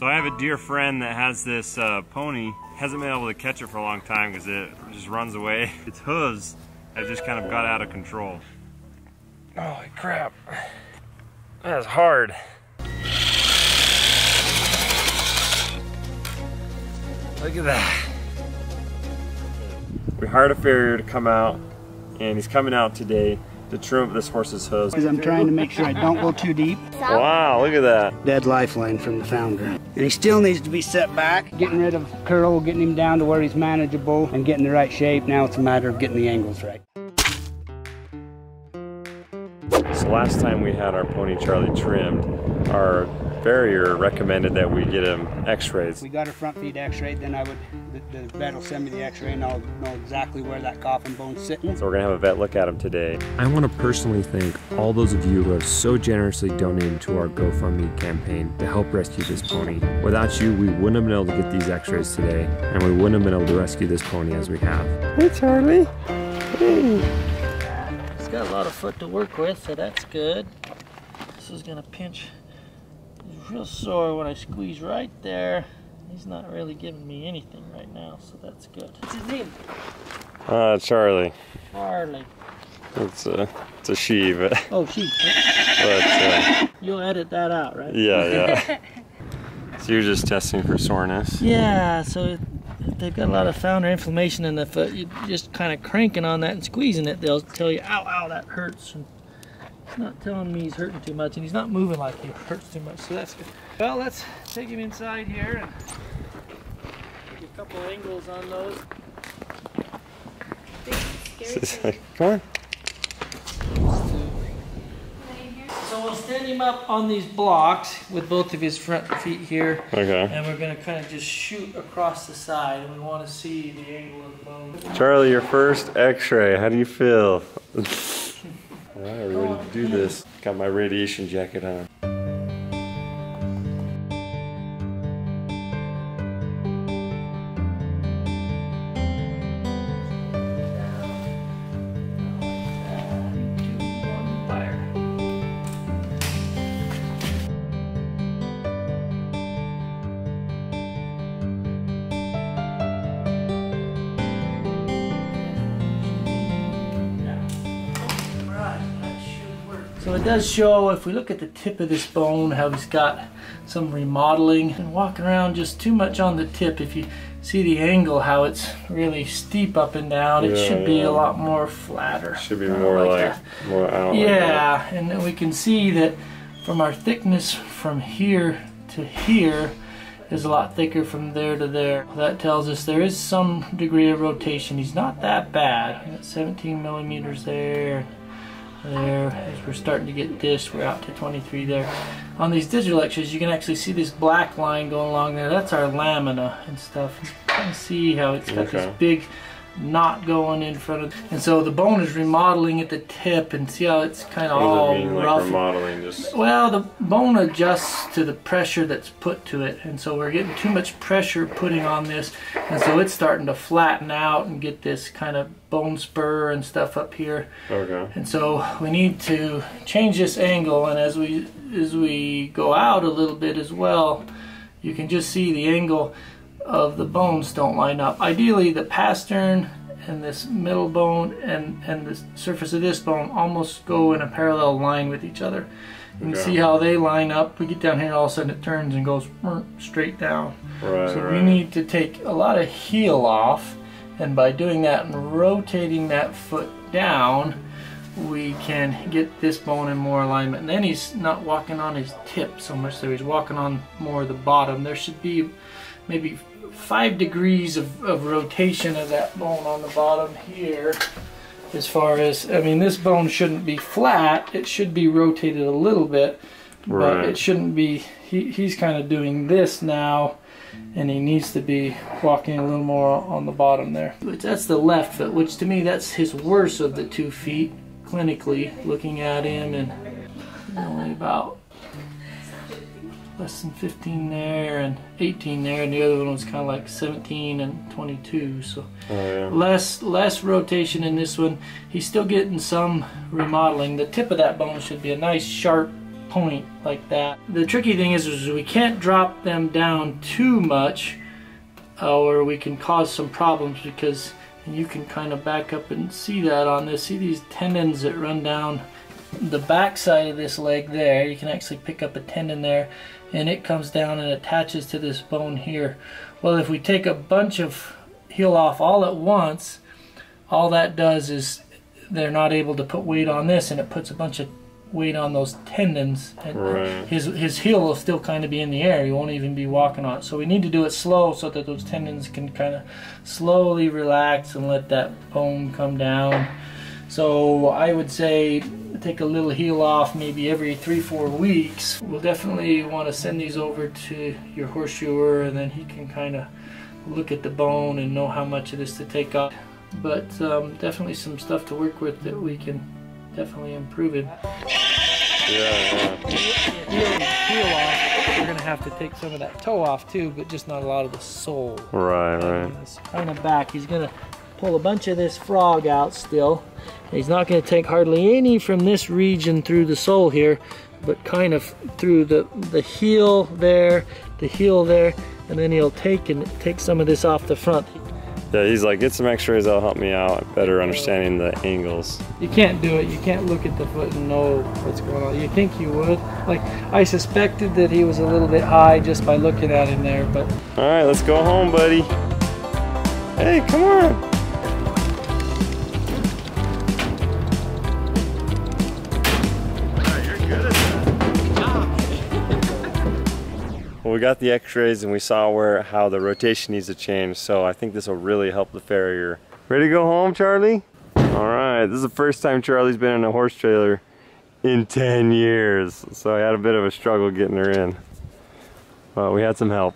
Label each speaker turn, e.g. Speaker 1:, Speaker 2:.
Speaker 1: So I have a dear friend that has this pony. Hasn't been able to catch it for a long time because it just runs away. Its hooves have just kind of got out of control. Holy crap. That's hard. Look at that. We hired a farrier to come out, and he's coming out today to trim up this horse's hooves.
Speaker 2: Because I'm trying to make sure I don't go too deep.
Speaker 1: Wow, look at that.
Speaker 2: Dead lifeline from the founder. And he still needs to be set back, getting rid of curl, getting him down to where he's manageable, and getting the right shape. Now it's a matter of getting the angles right.
Speaker 1: So last time we had our pony Charlie trimmed, our farrier recommended that we get him x-rays.
Speaker 2: We got a front feet x-ray, then the vet will send me the x-ray and I'll know exactly where that coffin bone's sitting.
Speaker 1: So we're gonna have a vet look at him today.
Speaker 3: I want to personally thank all those of you who have so generously donated to our GoFundMe campaign to help rescue this pony. Without you, we wouldn't have been able to get these x-rays today, and we wouldn't have been able to rescue this pony as we have.
Speaker 4: Hey Charlie. Hey. He's got a lot of foot to work with, so that's good. This is gonna pinch. He's real sore when I squeeze right there. He's not really giving me anything right now, so that's good. What's his name?
Speaker 1: Charlie.
Speaker 4: Charlie.
Speaker 1: It's a she, but...
Speaker 4: Oh, she.
Speaker 1: But,
Speaker 4: you'll edit that out, right?
Speaker 1: Yeah. So you're just testing for soreness?
Speaker 4: Yeah, so if they've got a lot of founder inflammation in the foot, you're just kind of cranking on that and squeezing it. They'll tell you, ow, ow, that hurts. And he's not telling me he's hurting too much, and he's not moving like he hurts too much, so that's good. Well, let's take him inside here and take a couple angles on those.
Speaker 1: Come on.
Speaker 4: So we'll stand him up on these blocks with both of his front feet here.
Speaker 1: Okay.
Speaker 4: And we're going to kind of just shoot across the side, and we want to see the angle of the bone.
Speaker 1: Charlie, your first x-ray. How do you feel? Alright, we're ready to do this. Got my radiation jacket on.
Speaker 4: So it does show, if we look at the tip of this bone, how he's got some remodeling and walking around just too much on the tip. If you see the angle, how it's really steep up and down, it should be a lot more flatter.
Speaker 1: Should be more like more out.
Speaker 4: Yeah,
Speaker 1: like
Speaker 4: and then we can see that from our thickness from here to here is a lot thicker from there to there. That tells us there is some degree of rotation. He's not that bad. We got 17 millimeters there. There, as we're starting to get this, we're out to 23 there. On these digital x-rays, you can actually see this black line going along there. That's our lamina and stuff. You can see how it's got this big knot going in front of, and so the bone is remodeling at the tip, and see how it's kind of all rough.
Speaker 1: Like remodeling, just...
Speaker 4: Well, the bone adjusts to the pressure that's put to it, and so we're getting too much pressure putting on this, and so it's starting to flatten out and get this kind of bone spur and stuff up here.
Speaker 1: Okay.
Speaker 4: And so we need to change this angle, and as we go out a little bit as well, you can just see the angle of the bones don't line up. Ideally, the pastern and this middle bone and the surface of this bone almost go in a parallel line with each other. You can see how they line up. We get down here and all of a sudden it turns and goes straight down. So we need to take a lot of heel off, and by doing that and rotating that foot down, we can get this bone in more alignment. And then he's not walking on his tip so much, so he's walking on more of the bottom. There should be maybe 5 degrees of rotation of that bone on the bottom here. As far as, I mean, this bone shouldn't be flat, it should be rotated a little bit, but it shouldn't be, he's kind of doing this now, and he needs to be walking a little more on the bottom there. That's the left foot, which to me that's his worst of the 2 feet, clinically, looking at him, and only about less than 15 there and 18 there, and the other one was kind of like 17 and 22, so less rotation in this one. He's still getting some remodeling. The tip of that bone should be a nice sharp point like that. The tricky thing is we can't drop them down too much or we can cause some problems, because, and you can kind of back up and see that on this. See these tendons that run down the back side of this leg there? You can actually pick up a tendon there, and it comes down and attaches to this bone here. Well, if we take a bunch of heel off all at once, all that does is they're not able to put weight on this, and it puts a bunch of weight on those tendons, and
Speaker 1: right.
Speaker 4: his heel will still kind of be in the air. He won't even be walking on it. So we need to do it slow so that those tendons can kind of slowly relax and let that bone come down. So I would say take a little heel off maybe every 3-4 weeks. We'll definitely want to send these over to your horseshoer, and then he can kind of look at the bone and know how much it is to take off. But definitely some stuff to work with that we can definitely improve it.
Speaker 1: Yeah.
Speaker 4: Heel off, we're gonna have to take some of that toe off too, but just not a lot of the sole.
Speaker 1: Right.
Speaker 4: On the back, he's gonna pull a bunch of this frog out still. He's not gonna take hardly any from this region through the sole here, but kind of through the heel there, the heel there, and then he'll take some of this off the front.
Speaker 1: Yeah, he's like, get some x-rays, that'll help me out better understanding the angles.
Speaker 4: You can't do it. You can't look at the foot and know what's going on. You think you would. Like, I suspected that he was a little bit high just by looking at him there, but...
Speaker 1: All right, let's go home, buddy. Hey, come on. Well, we got the x-rays and we saw how the rotation needs to change, so I think this will really help the farrier. Ready to go home, Charlie? All right, this is the first time Charlie's been in a horse trailer in 10 years, so I had a bit of a struggle getting her in, but we had some help.